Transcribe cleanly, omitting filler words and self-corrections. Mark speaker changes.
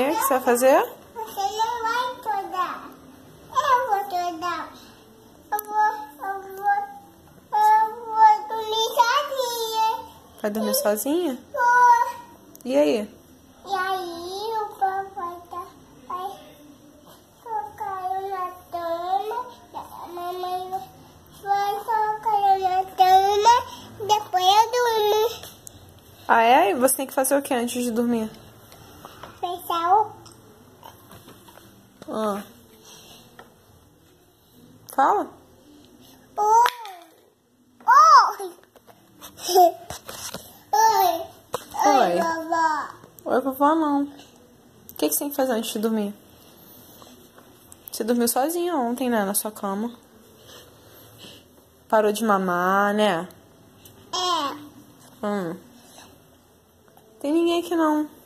Speaker 1: que você vai fazer?
Speaker 2: Você não vai acordar. Eu vou acordar. Eu vou dormir sozinha.
Speaker 1: Vai dormir sozinha?
Speaker 2: Vou.
Speaker 1: E aí?
Speaker 2: E aí o papai vai colocar eu na cama. A mamãe vai colocar eu na cama. Depois eu durmo.
Speaker 1: Ah, é? E você tem que fazer o que antes de dormir?
Speaker 2: Fechar o...
Speaker 1: Ah. Fala.
Speaker 2: Oi! Oi!
Speaker 1: Oi.
Speaker 2: Vovó!
Speaker 1: Oi, vovó, não. O que você tem que fazer antes de dormir? Você dormiu sozinha ontem, né? Na sua cama. Parou de mamar, né?
Speaker 2: É.
Speaker 1: Tem ninguém aqui, não.